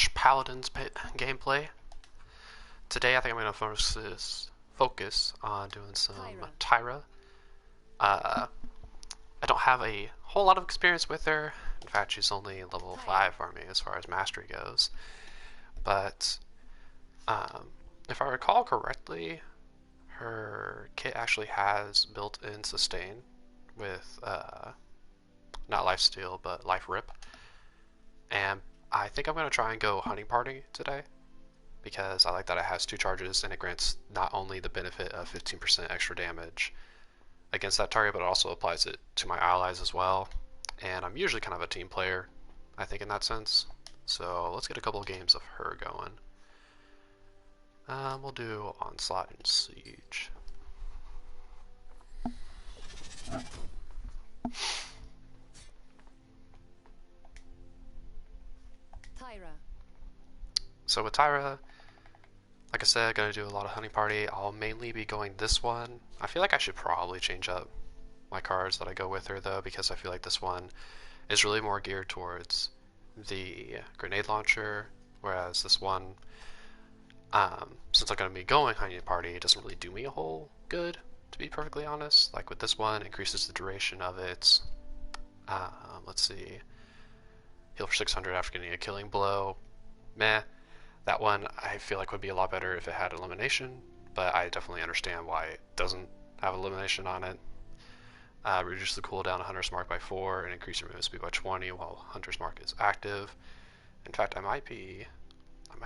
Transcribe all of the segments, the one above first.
slash Paladins gameplay. Today I think I'm going to focus on doing some Tyra. I don't have a whole lot of experience with her. In fact, she's only level 5 for me as far as mastery goes. But if I recall correctly, her kit actually has built-in sustain with not lifesteal but life rip. And I think I'm going to try and go hunting party today, because I like that it has 2 charges and it grants not only the benefit of 15% extra damage against that target, but it also applies it to my allies as well. And I'm usually kind of a team player, I think, in that sense. So let's get a couple of games of her going. We'll do Onslaught and Siege. Tyra. So with Tyra, like I said, gonna do a lot of hunting party. I'll mainly be going this one. I feel like I should probably change up my cards that I go with her though, because I feel like this one is really more geared towards the grenade launcher, whereas this one, since I'm gonna be going hunting party, it doesn't really do me a whole good, to be perfectly honest. Like with this one, it increases the duration of it. Let's see, heal for 600 after getting a killing blow. Meh. That one I feel like would be a lot better if it had elimination, but I definitely understand why it doesn't have elimination on it. Reduce the cooldown of Hunter's Mark by 4 and increase your movement speed by 20 while Hunter's Mark is active. In fact, I might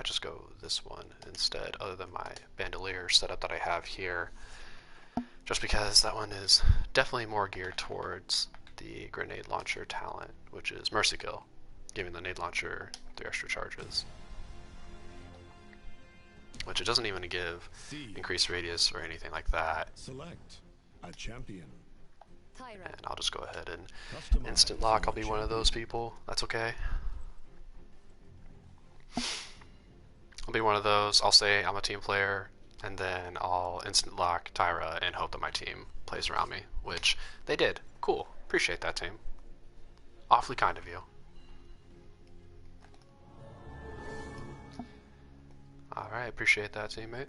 just go this one instead, other than my bandolier setup that I have here, just because that one is definitely more geared towards the grenade launcher talent, which is Mercy Kill, giving the nade launcher 3 extra charges. Which it doesn't even give increased radius or anything like that. Select a champion. And I'll just go ahead and instant lock. I'll be one of those people. That's okay. I'll be one of those. I'll say I'm a team player, and then I'll instant lock Tyra and hope that my team plays around me, which they did. Cool. Appreciate that, team. Awfully kind of you. Alright, appreciate that, teammate.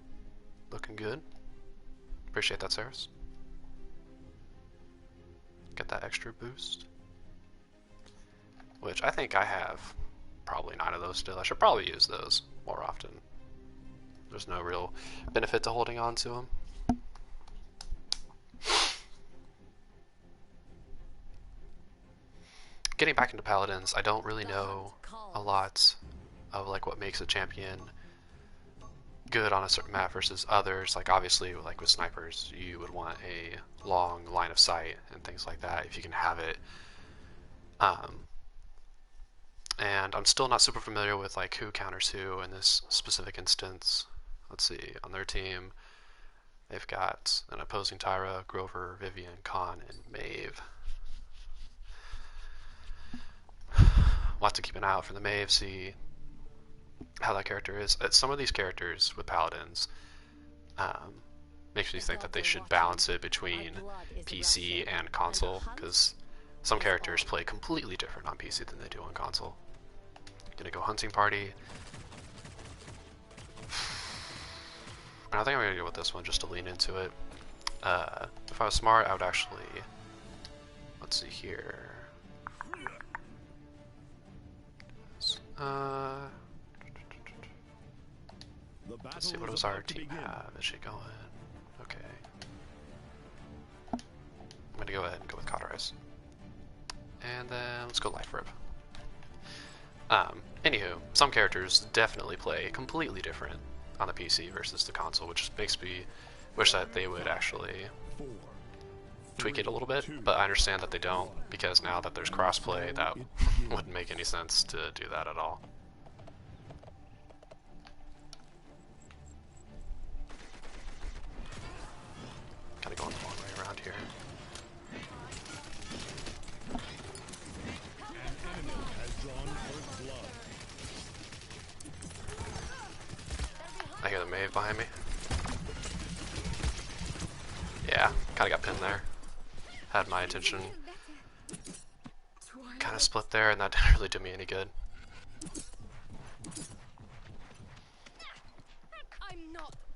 Looking good. Appreciate that, Saris. Get that extra boost. Which I think I have probably 9 of those still. I should probably use those more often. There's no real benefit to holding on to them. Getting back into Paladins, I don't really know a lot of like what makes a champion good on a certain map versus others. Like obviously, like with snipers, you would want a long line of sight and things like that if you can have it. And I'm still not super familiar with like who counters who in this specific instance. Let's see, on their team, they've got an opposing Tyra, Grover, Vivian, Khan, and Maeve. We'll have to keep an eye out for the Maeve, see how that character is. Some of these characters with Paladins makes me think that they should balance it between PC and console, because some characters play completely different on PC than they do on console. Gonna go hunting party. And I think I'm gonna go with this one just to lean into it. If I was smart, I would actually, let's see here. Let's see, what does our team have? Is she going? Okay. I'm gonna go ahead and go with Cauterize. And then let's go Life Rip. Anywho, some characters definitely play completely different on the PC versus the console, which makes me wish that they would actually tweak it a little bit, but I understand that they don't, because now that there's crossplay, that wouldn't make any sense to do that at all. Kind of going the long way around here. I hear the Maeve behind me. Yeah, kind of got pinned there. Had my attention kind of split there, and that didn't really do me any good.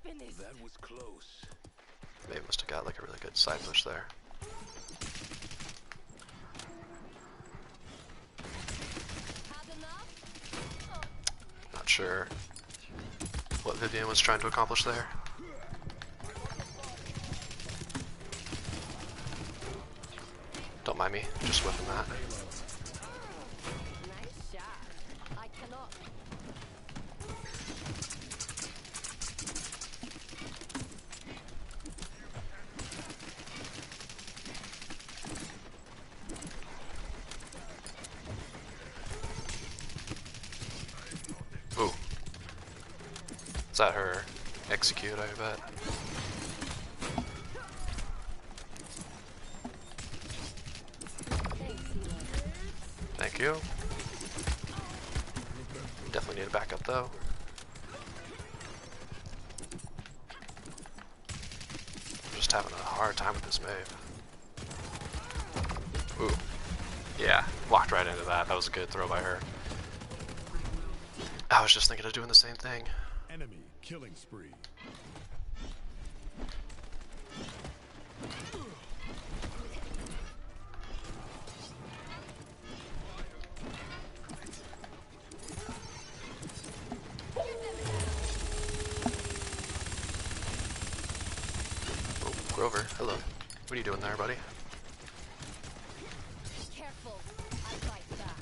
That was close. Maybe must have got like a really good side push there. Not sure what Vivian was trying to accomplish there. Don't mind me, just whipping that. Ooh. Is that her execute, I bet? Thank you. Definitely need a backup though. I'm just having a hard time with this Mave. Ooh. Yeah, walked right into that. That was a good throw by her. I was just thinking of doing the same thing. Enemy killing spree. Oh, Grover, hello. What are you doing there, buddy? Careful, I fight back.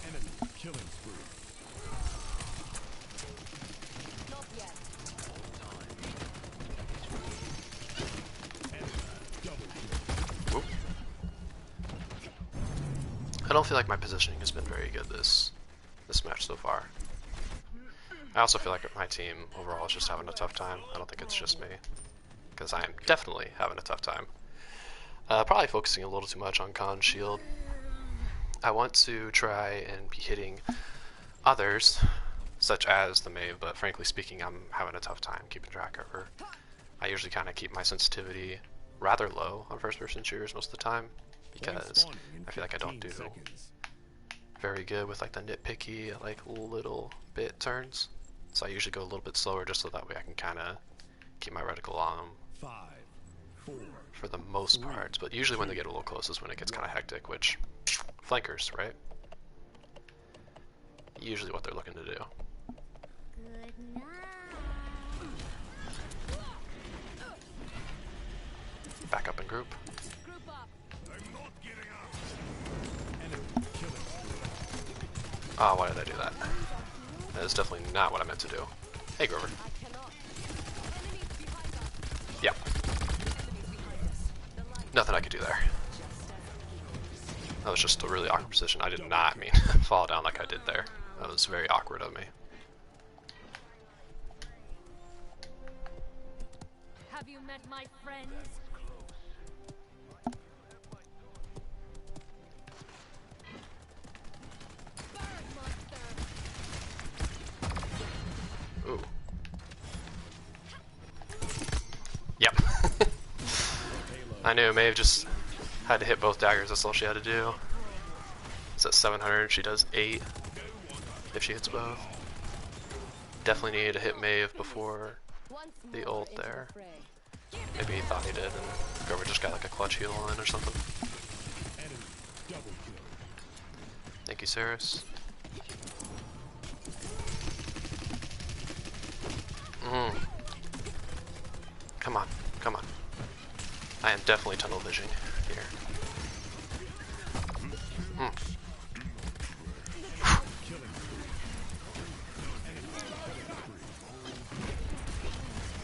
Enemy killing spree. Not yet. Enemy double kill. Whoop. I don't feel like my positioning has been very good this match so far. I also feel like my team overall is just having a tough time. I don't think it's just me, because I am definitely having a tough time. Probably focusing a little too much on Khan's shield. I want to try and be hitting others, such as the Mave, but frankly speaking, I'm having a tough time keeping track of her. I usually kind of keep my sensitivity rather low on first-person shooters most of the time, because I feel like I don't do very good with like the nitpicky, like little bit turns. So I usually go a little bit slower just so that way I can kind of keep my reticle on them 5, 4. for the most part. But usually when they get a little close is when it gets kind of hectic, which, flankers, right? Usually what they're looking to do. Good night. Back up in group. Group up. I'm not getting up. Enemy killing spree. Oh, why did I do that? That is definitely not what I meant to do. Hey, Grover. I cannot. Enemies behind us. Yeah, Enemies behind us. The light. nothing I could do there. That was just a really awkward position. I did not mean fall down like I did there. That was very awkward of me. Have you met my friends? Bird monster. Ooh. Yep. I knew. May have just had to hit both daggers. That's all she had to do. It's at 700. She does 8 if she hits both. Definitely needed to hit Maeve before Once the more ult into there. the fray. Maybe he thought he did, and Grover just got like a clutch heal on or something. Enemy double kill. Thank you, Saris. Come on, come on. I am definitely tunnel vision here.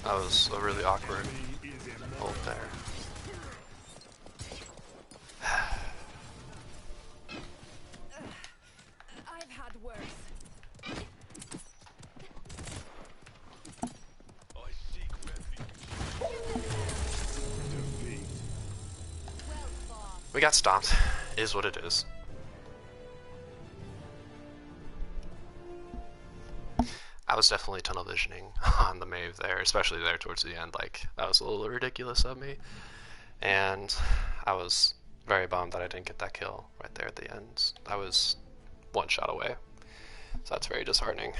That was a really awkward ult there. I've had worse. I seek refuge. Defeat. Well fought. We got stomped. Is what it is. I was definitely tunnel visioning on the Maeve there, especially there towards the end. Like, that was a little ridiculous of me. And I was very bummed that I didn't get that kill right there at the end. I was one shot away. So that's very disheartening.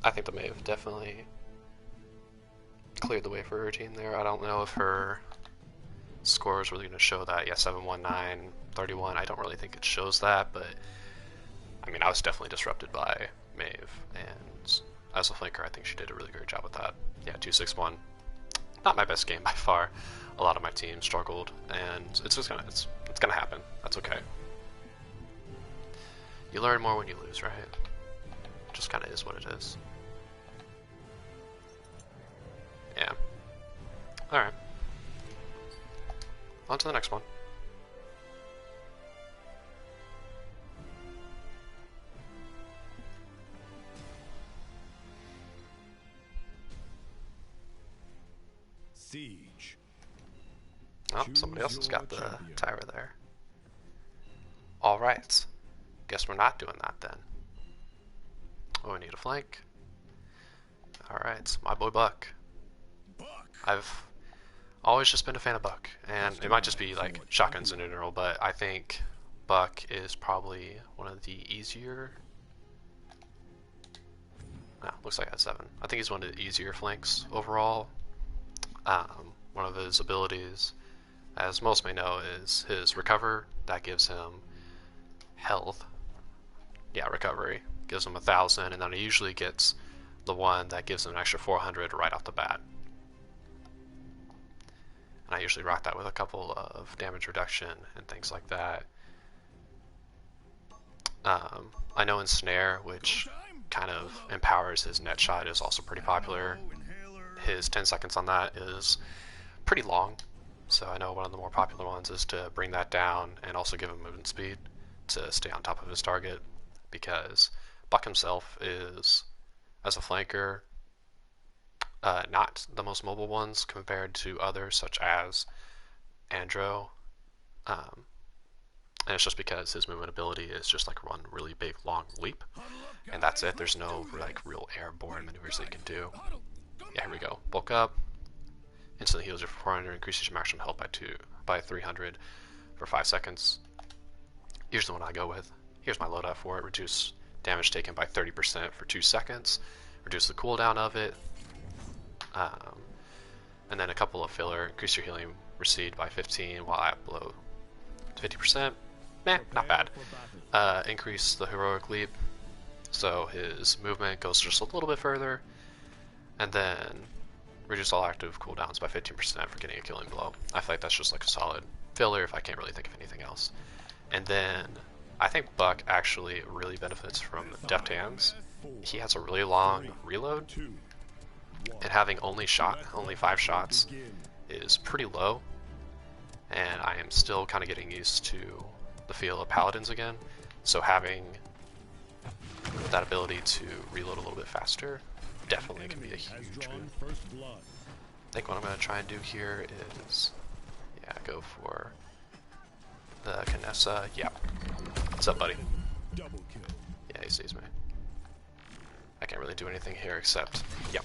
I think the Maeve definitely cleared the way for her team there. I don't know if her score is really going to show that. Yeah, 7-1-9, 31. I don't really think it shows that, but I mean, I was definitely disrupted by Maeve, and as a flanker, I think she did a really great job with that. Yeah, 2-6-1. Not my best game by far. A lot of my team struggled, and it's gonna happen. That's okay. You learn more when you lose, right? Just kind of is what it is. Yeah. All right. On to the next one. Siege. Oh, somebody else has got the Tyra there. Alright. Guess we're not doing that then. Oh, we need a flank. Alright, my boy Buck. I've always just been a fan of Buck, and it might just be like shotguns in general, but I think Buck is probably one of the easier. No, looks like I had 7. I think he's one of the easier flanks overall. One of his abilities, as most may know, is his recover. That gives him health. Yeah, recovery. Gives him 1,000, and then he usually gets the one that gives him an extra 400 right off the bat. And I usually rock that with a couple of damage reduction and things like that. I know Ensnare, which kind of empowers his net shot, is also pretty popular. His 10 seconds on that is pretty long, so I know one of the more popular ones is to bring that down and also give him movement speed to stay on top of his target, because Buck himself is, as a flanker, not the most mobile ones compared to others such as Andro, and it's just because his movement ability is just like one really big long leap, and that's it. There's no like real airborne maneuvers that you can do. Yeah, here we go. Bulk up. Instantly heals you for 400, increases your maximum health by 300 for 5 seconds. Here's the one I go with. Here's my loadout for it. Reduce damage taken by 30% for 2 seconds. Reduce the cooldown of it. And then a couple of filler. Increase your healing received by 15 while at below 50%. Meh, not bad. Increase the heroic leap, so his movement goes just a little bit further. And then reduce all active cooldowns by 15% for getting a killing blow. I feel like that's just like a solid filler if I can't really think of anything else. And then I think Buck actually really benefits from Deft Hands. He has a really long reload, and having only 5 shots is pretty low. And I am still kind of getting used to the feel of Paladins again, so having that ability to reload a little bit faster definitely can be a huge boon. I think what I'm going to try and do here is, yeah, go for the Canessa. Yeah. What's up, buddy? Yeah, he sees me. I can't really do anything here except, yep.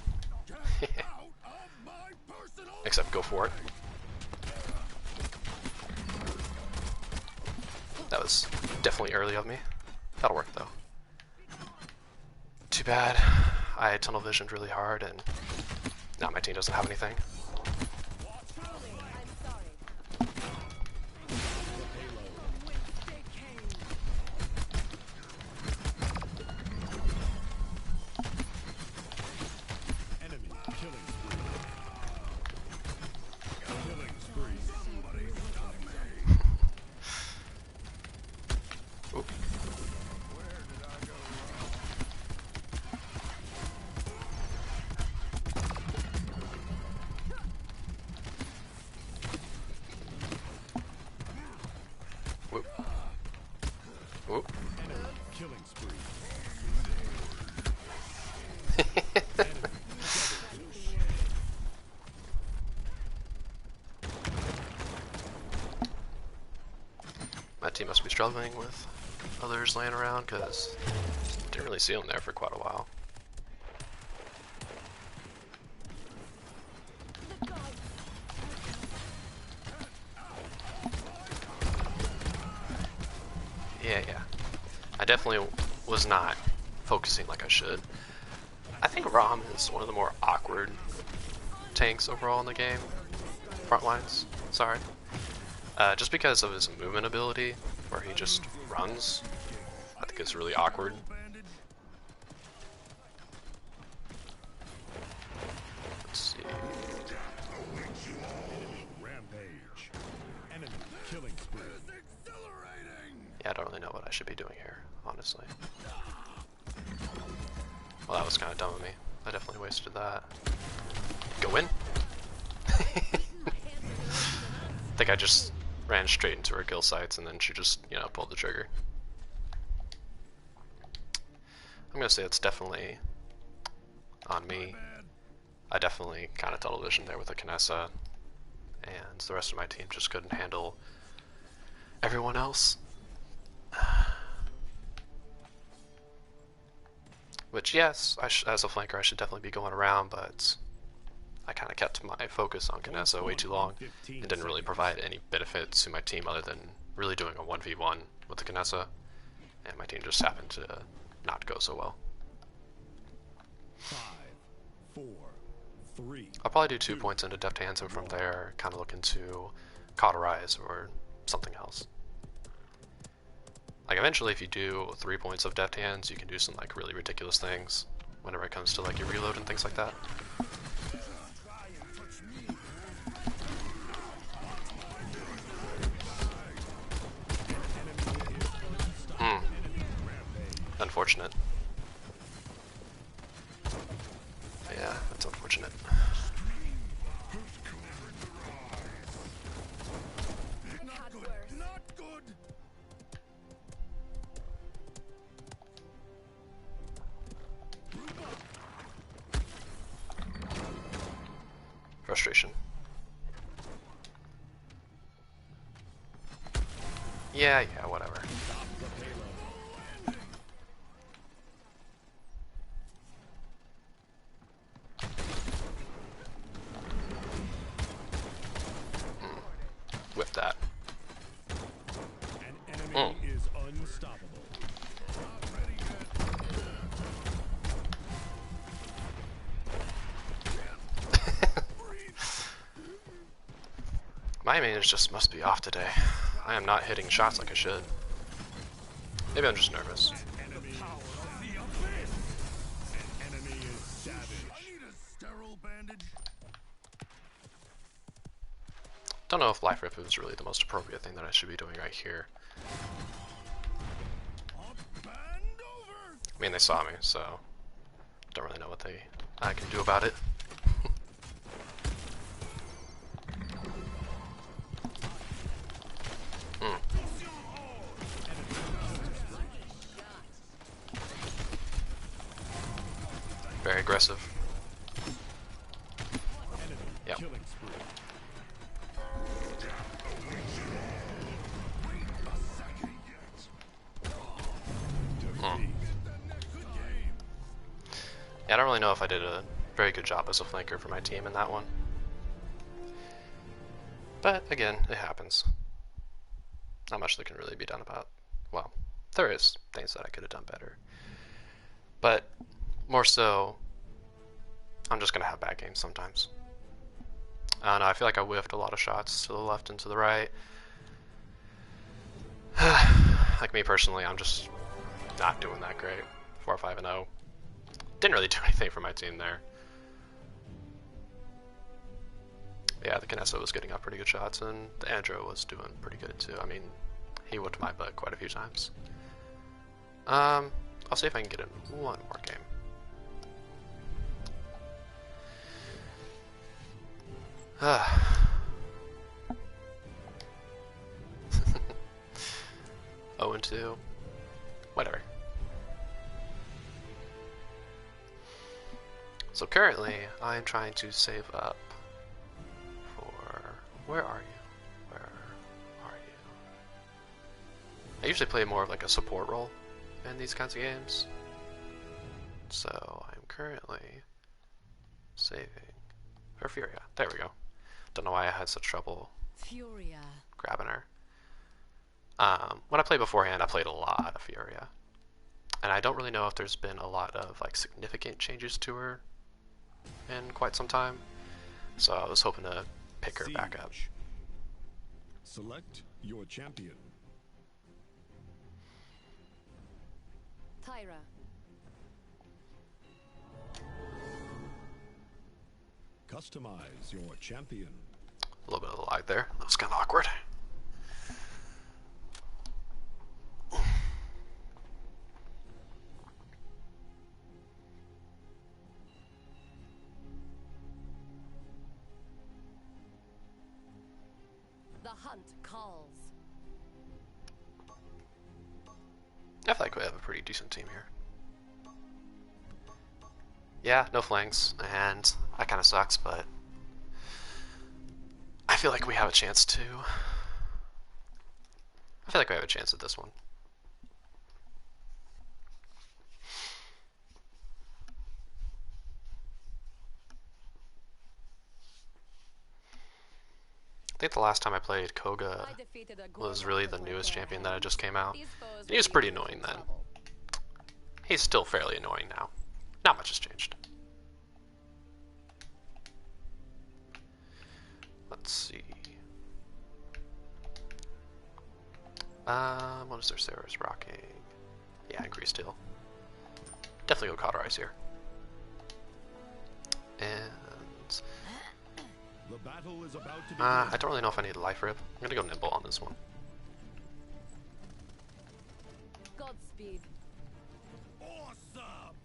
Except go for it. That was definitely early of me. That'll work though. Too bad. I tunnel visioned really hard, and now my team doesn't have anything. My team must be struggling with others laying around, because didn't really see them there for quite a while. Yeah. I definitely was not focusing like I should. I think Rom is one of the more awkward tanks overall in the game. Front lines, sorry. Just because of his movement ability, where he just runs. I think it's really awkward. Let's see. Rampage. Enemy killing spree. Yeah, I don't really know what I should be doing here, honestly. Well, that was kind of dumb of me. I definitely wasted that. Go in. I think I just ran straight into her kill sites and then she just, you know, pulled the trigger. I'm gonna say it's definitely on me. I definitely kind of tunnel vision there with the Kinessa, and the rest of my team just couldn't handle everyone else. Which, yes, as a flanker I should definitely be going around, but I kind of kept my focus on Kinessa way too long and didn't really provide any benefit to my team other than really doing a 1v1 with the Kinessa, and my team just happened to not go so well. 5, 4, 3. I'll probably do 2 points into Deft Hands and from there kind of look into Cauterize or something else. Like eventually if you do 3 points of Deft Hands, you can do some like really ridiculous things whenever it comes to like your reload and things like that. Unfortunate. Yeah, that's unfortunate. Frustration. Yeah, whatever. Whip that. An enemy is unstoppable. My main just must be off today. I am not hitting shots like I should. Maybe I'm just nervous. Enemy is savage. I need a sterile bandage. Don't know if Life Rip is really the most appropriate thing that I should be doing right here. I mean, they saw me, so don't really know what I can do about it. Very aggressive. Yep. Yeah, I don't really know if I did a very good job as a flanker for my team in that one. But again, it happens. Not much that can really be done about. Well, there is things that I could have done better. But more so, I'm just gonna have bad games sometimes. I don't know, I feel like I whiffed a lot of shots to the left and to the right. Like me personally, I'm just not doing that great. 4-5-0. Didn't really do anything for my team there. Yeah, the Kinessa was getting up pretty good shots, and the Andro was doing pretty good too. I mean, he whooped my butt quite a few times. I'll see if I can get in one more game. Oh and 2. Whatever. So currently, I'm trying to save up for... Where are you? Where are you? I usually play more of like a support role in these kinds of games. So I'm currently saving for Furia. There we go. Don't know why I had such trouble Furia. grabbing her. When I played beforehand, I played a lot of Furia. And I don't really know if there's been a lot of like significant changes to her in quite some time. So I was hoping to pick her back up. Select your champion. Tyra. Customize your champion. A little bit of a lag there. That was kind of awkward. The hunt calls. I feel like we have a pretty decent team here. Yeah, no flanks, and that kind of sucks, but I feel like we have a chance to... I feel like we have a chance at this one. I think the last time I played Koga was really the newest champion that had just came out. And he was pretty annoying then. He's still fairly annoying now. Not much has changed. Let's see. What is their Sarah's rocking? Yeah, increased steel. Definitely go cauterize here. And The battle is about to begin. I don't really know if I need a life rip. I'm gonna go nimble on this one. Godspeed. Awesome.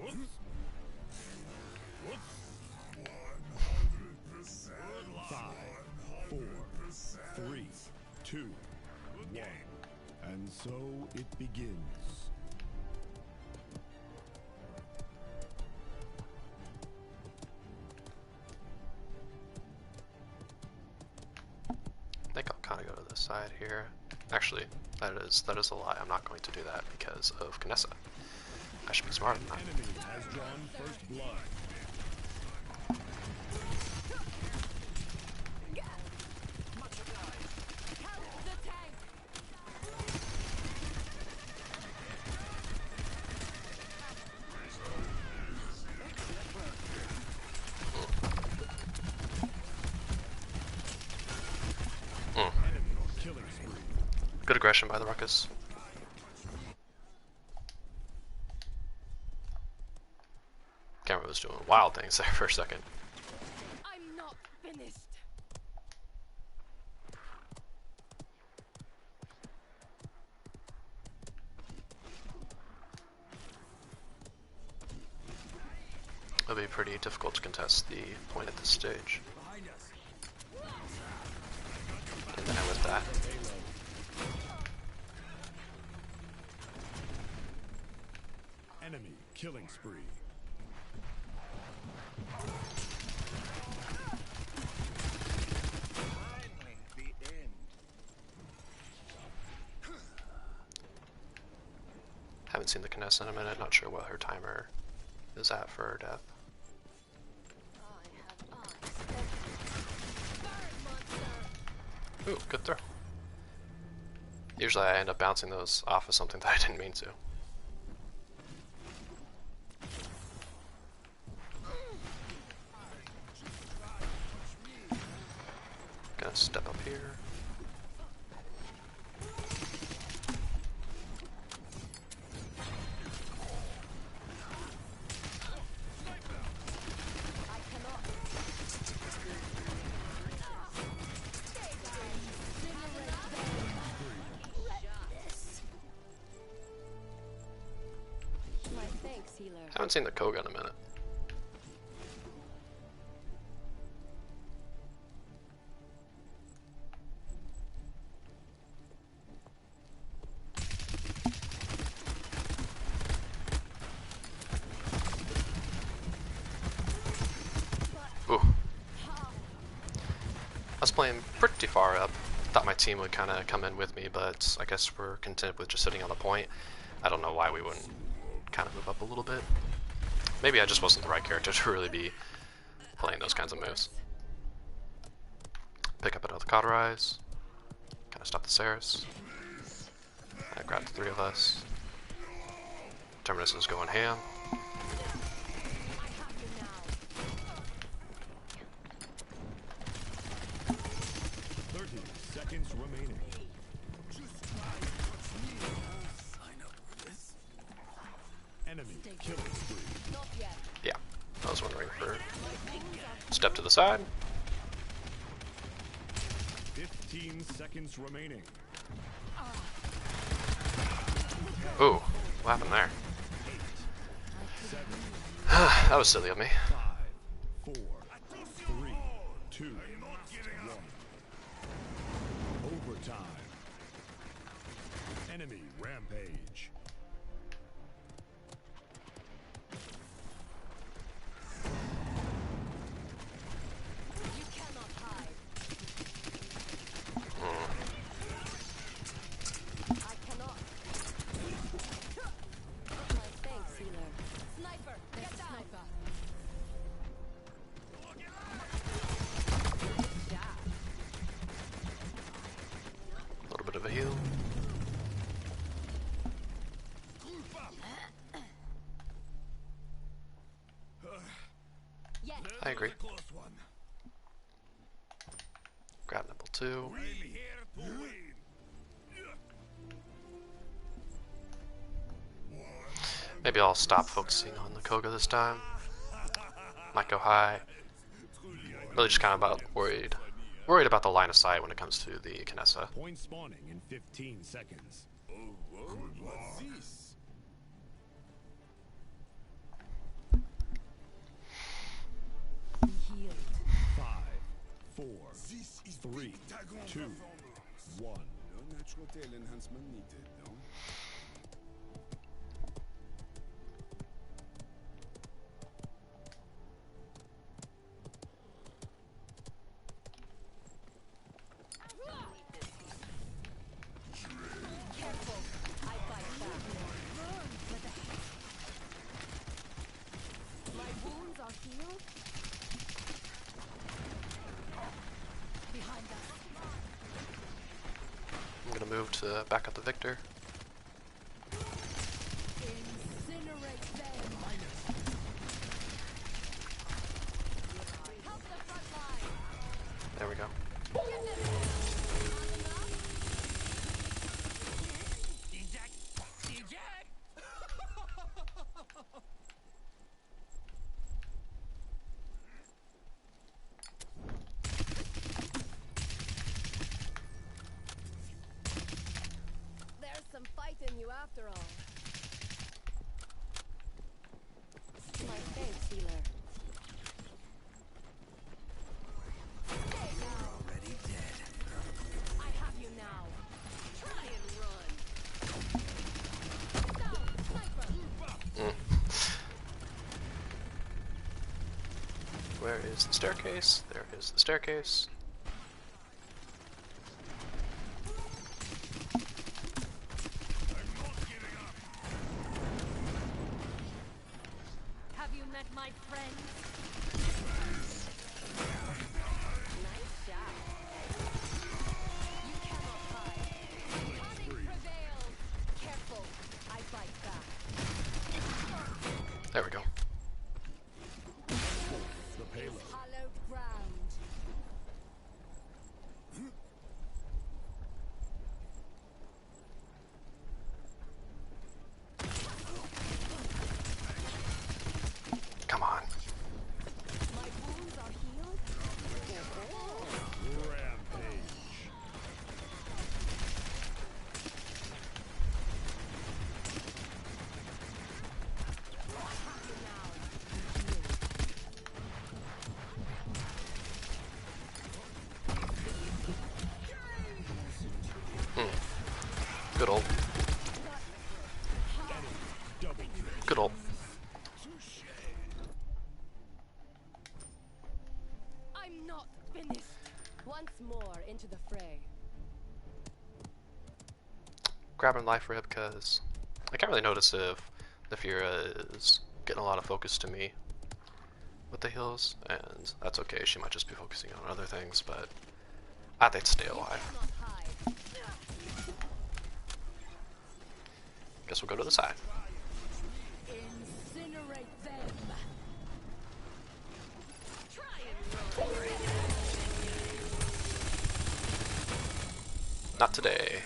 Whoops. Whoops. 5, 4, 3, 2, 1. And so it begins. I think I'll kind of go to the side here. Actually, that is a lie. I'm not going to do that because of Knessa. I should be smarter than that. Enemy has drawn first blood. Help the tank. Enemy killing spree. Good aggression by the Ruckus. Camera was doing wild things there for a second. I'm not finished. It'll be pretty difficult to contest the point at this stage. And then with that. Enemy killing spree. Haven't seen the Knessa in a minute, not sure what her timer is at for her death. I have eyes. Bird monster. Ooh, good throw. Usually I end up bouncing those off of something that I didn't mean to. Gonna step up here. I cannot. My thanks, healer. Haven't seen the Koga in a minute. Ooh. I was playing pretty far up. Thought my team would kind of come in with me, but I guess we're content with just sitting on the point. I don't know why we wouldn't kind of move up a little bit. Maybe I just wasn't the right character to really be playing those kinds of moves. Pick up another Cauterize. Kind of stop the Saris. Three of us. Terminus is going ham. 30 seconds remaining. Enemy killing spree. Not yet. Yeah, I was wondering for step to the side. 15 seconds remaining. Ooh, what happened there? 7, That was silly of me. 5, 4, 3, 2, 1. Overtime. Enemy rampage. You cannot hide. I cannot. My thanks, healer. Sniper, get down. Sniper. A little bit of a heal. Yes. I agree. Close one. Grab nipple 2. I'm here to win. Maybe I'll stop focusing on the Koga this time. Might go high. Really just kind of worried about the line of sight when it comes to the Kinessa. Point spawning in 15 seconds. What's this? Be healed. 5, 4, 3, 2, 1. No natural tail enhancement needed, no? Careful. I fight back. My wounds are healed. Behind us. I'm gonna move to back up the Victor. Incinerate them. Help the front line. There we go. Get them. There's some fight in you after all. My thanks, healer. Stay now. Already dead. I have you now. Try and run. Down, sniper. Where is the staircase? There is the staircase. Have you met my friend? Nice shot. You cannot hide. Cunning prevails. Careful. I fight back. There we go. The payload. Hallowed ground. Come on. My wounds are healed. Rampage. Good old. Double kill. Good old. I'm not finished. Once more into the fray. Grabbing life rib because I can't really notice if the Fira is getting a lot of focus to me with the heals, and that's okay. She might just be focusing on other things, but I'd like to stay alive. Cannot hide. Guess we'll go to the side. Incinerate them. Try and roll. Not today.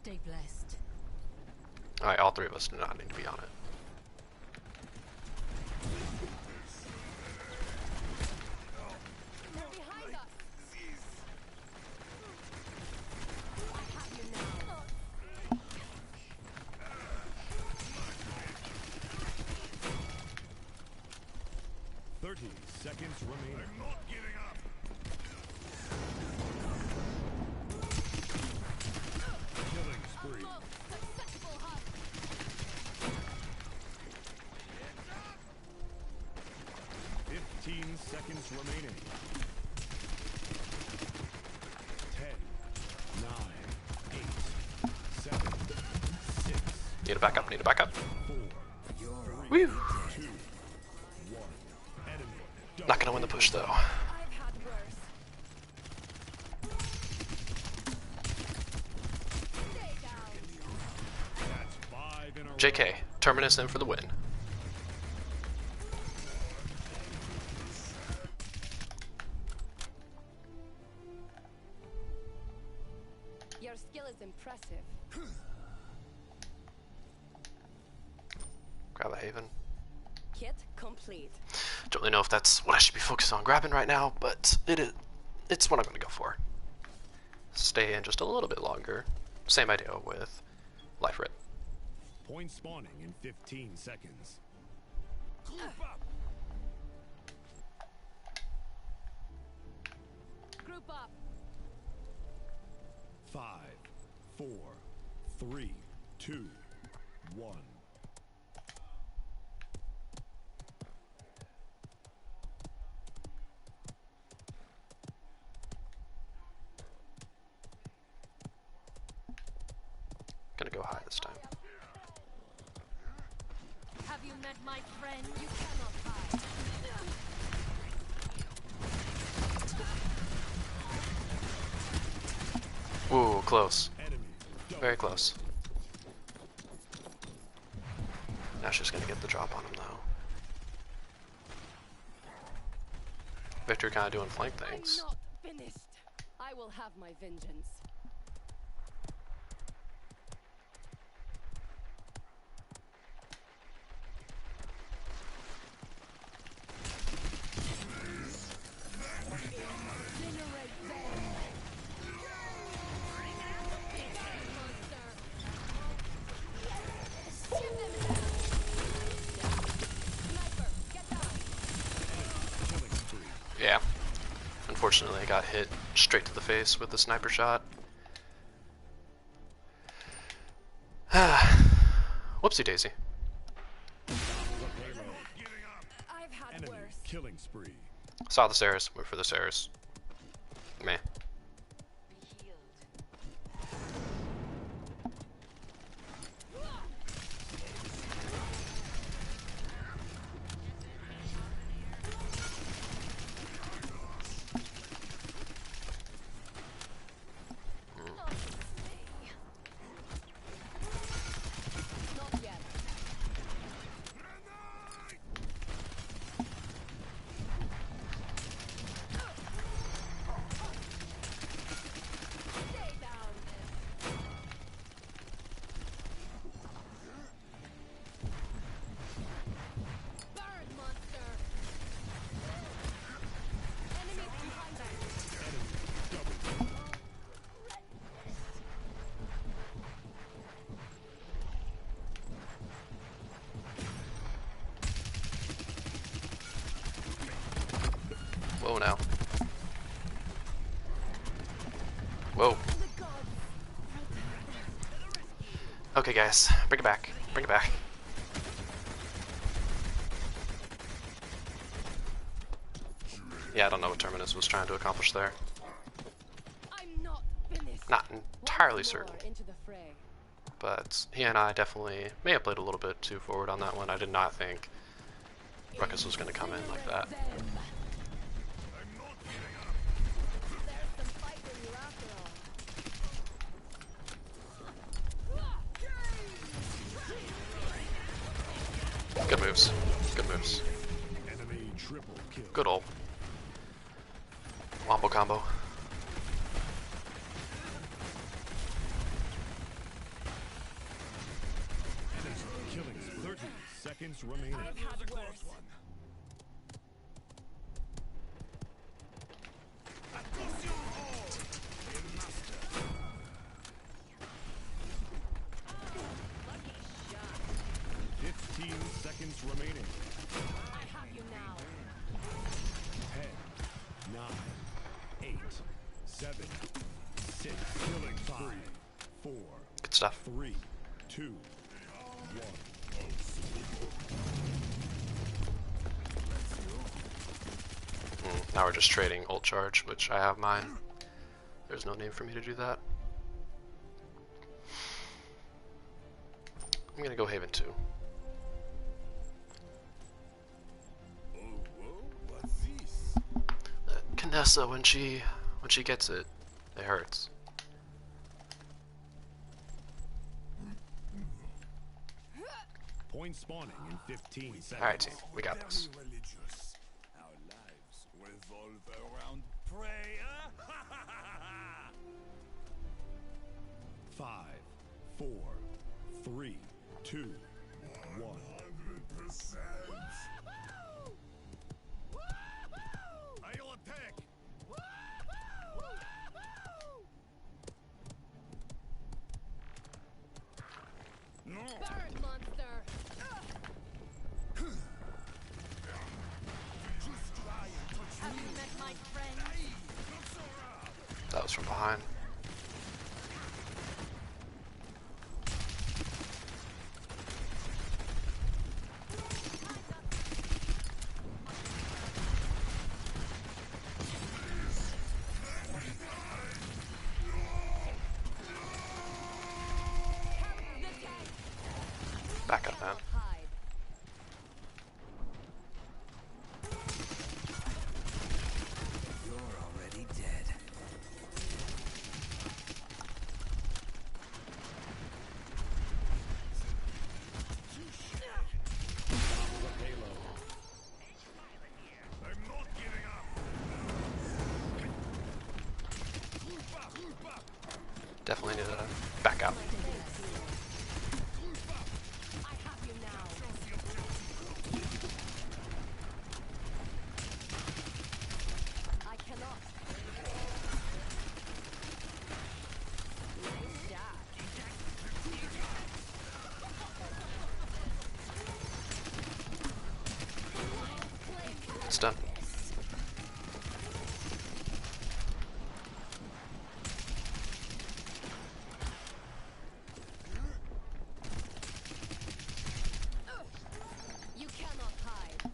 Stay blessed. Alright, all three of us do not need to be on it. They're behind us. I have you now. 30 seconds remaining. I'm not giving up. Killing spree. Successful hunt. 15 seconds remaining. 10, 9, 8, 7, 6, Need to back up, need to back up. 4, Woo! 2, 1. Enemy. Not gonna win the push though. I've had worse. Stay down. That's 5 in a row. JK, Terminus in for the win. Your skill is impressive. Grab a Haven. Kit complete. Don't really know if that's what I should be focused on grabbing right now, but it's what I'm gonna go for. Stay in just a little bit longer. Same idea with Life Rip. Point spawning in 15 seconds. Group up. 5, 4, 3, 2, 1. Gonna go high this time. Have you met my friend? You cannot hide. Ooh, close. Enemy. Very close. Now she's gonna get the drop on him though. Victor kinda doing flank things. I'm not finished. I will have my vengeance. Incinerate them. Monster. Shoot them in the sniper, get down. Killing spree. Yeah. Unfortunately I got hit straight to the face with the sniper shot. Whoopsie daisy. I've had Enemy. worse. Killing spree. Saw the Saris, went for the Saris. Meh. Be healed. Not yet. Stay down. Burn, monster. Enemies behind us. Whoa now. Whoa. The gods. Okay guys, bring it back. Bring it back. Yeah, I don't know what Terminus was trying to accomplish there. I'm not finished. Not entirely Once more certain. into the fray. But he and I definitely may have played a little bit too forward on that one. I did not think Ruckus was going to come in like that. Good moves. Good moves. Enemy triple kill. Good ult. Wombo combo. Killing 30 seconds remaining. I've had worse. 15 seconds remaining. I have you now. 10, 9, 8, 7, 6, killing 5, 4, Good stuff. 3, 2, 1. Now we're just trading ult charge, which I have mine. There's no need for me to do that. I'm gonna go Haven 2. What's this? Canessa, when she gets it, it hurts. Point spawning in 15 seconds. Alright team, we got this. Very religious. Our lives revolve around prayer. 5, 4, 3, 2, 1. 100%. I'll attack. No. Burn, monster. Just try and touch Have me. you met my friend? Not so rough. That was from behind. Back up, man. Hide. You're already dead. I'm not giving up. Definitely need to back out. I have you now. I cannot. Nice job. It's done. You cannot hide.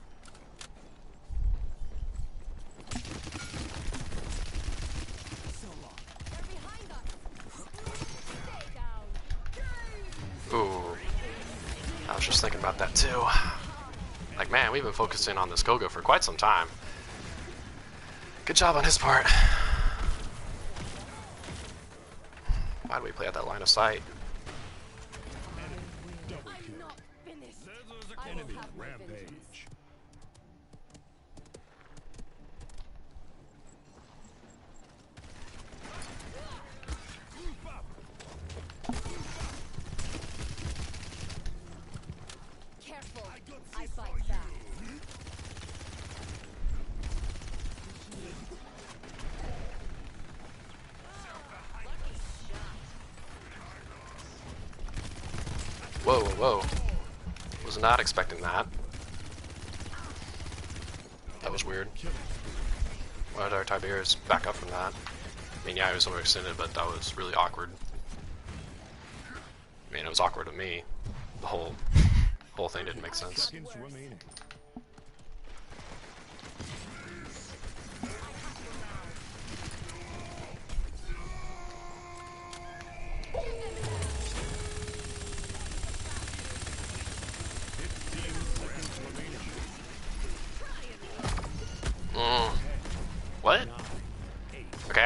They're behind us. Stay down. Ooh. I was just thinking about that too. Like, man, we've been focusing on this Gogo for quite some time. Good job on his part. Why do we play at that line of sight? Double I'm kill. not finished. There's I will enemy have my vengeance. rampage. Careful. I fight back. Whoa, whoa. Was not expecting that. That was weird. Why did our Tiberius back up from that? I mean, yeah, he was overextended, but that was really awkward. I mean, it was awkward to me. The whole thing didn't make sense. Seconds remaining.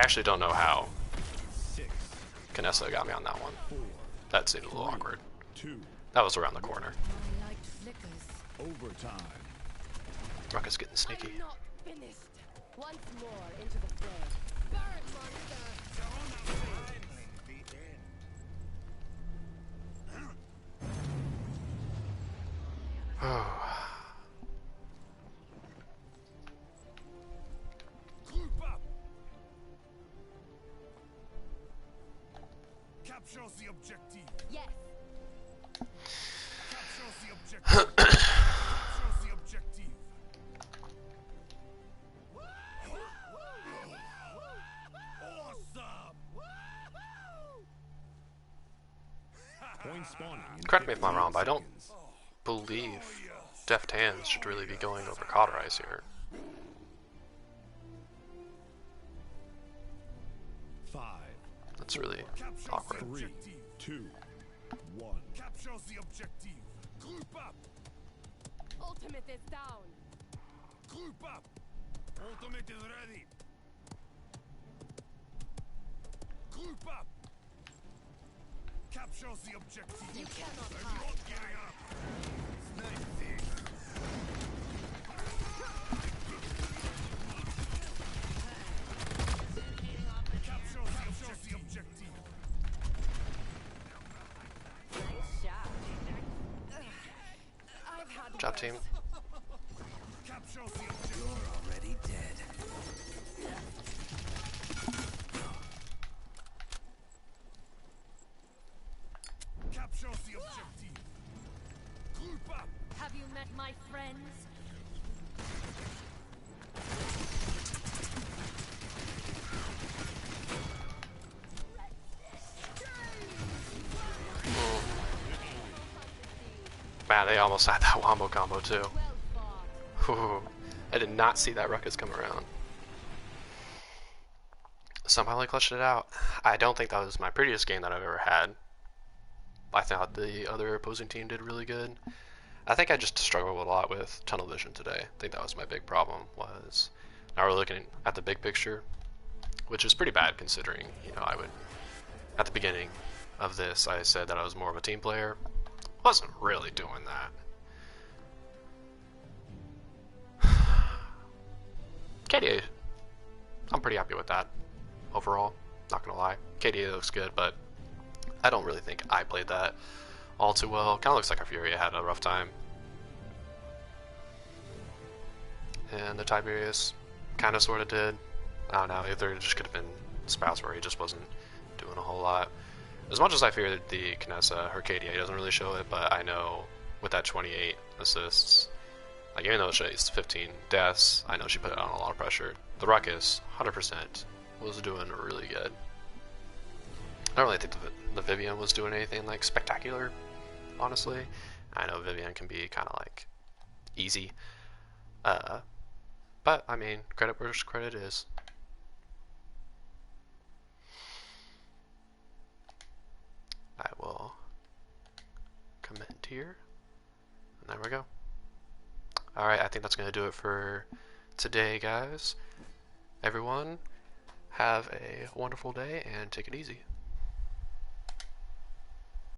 actually don't know how Canessa got me on that one. That seemed a little awkward. 2, That was around the corner. My light flickers. overtime. Ruckus getting sneaky. I'm not finished. Once more into the fray. Burn, monster! Group up. Captures the objective. Yes. Captures the objective. Captures the objective. Awesome. Point spawning. in Correct me if I'm 15 wrong, but I don't seconds. believe deft hands should really be going over cauterize here. 5, That's really Captures awkward. the 3, objective. 2, 1. Captures the objective. Group up. Ultimate is down. Group up. Ultimate is ready. Group up. Captures the objective. You cannot I'm hide. not giving up. Sniping. Captures the objective. Nice shot. I've had Good job, worse. team. Captures the objective. You're already dead. Captures the objective. Group up. Have you met my friends? Man, they almost had that wombo combo too. Well fought. Whew. I did not see that Ruckus come around. Somehow they clutched it out. I don't think that was my prettiest game that I've ever had. I thought the other opposing team did really good. I think I just struggled a lot with tunnel vision today. I think that was my big problem, was not really looking at the big picture, which is pretty bad considering, you know, I would, at the beginning of this, I said that I was more of a team player. Wasn't really doing that. KDA, I'm pretty happy with that overall, not gonna lie. KDA looks good, but I don't really think I played that all too well. Kind of looks like our Furia had a rough time. And the Tiberius kind of sort of did. I don't know, either it just could have been spouts where he just wasn't doing a whole lot. As much as I feared the Canessa, her KDA doesn't really show it, but I know with that 28 assists, like even though she's 15 deaths, I know she put it on a lot of pressure. The Ruckus, 100%, was doing really good. I don't really think the Vivian was doing anything like spectacular, honestly. I know Vivian can be kind of like easy, but I mean, credit where credit is. I will comment here, and there we go. Alright, I think that's going to do it for today, guys. Everyone, have a wonderful day and take it easy.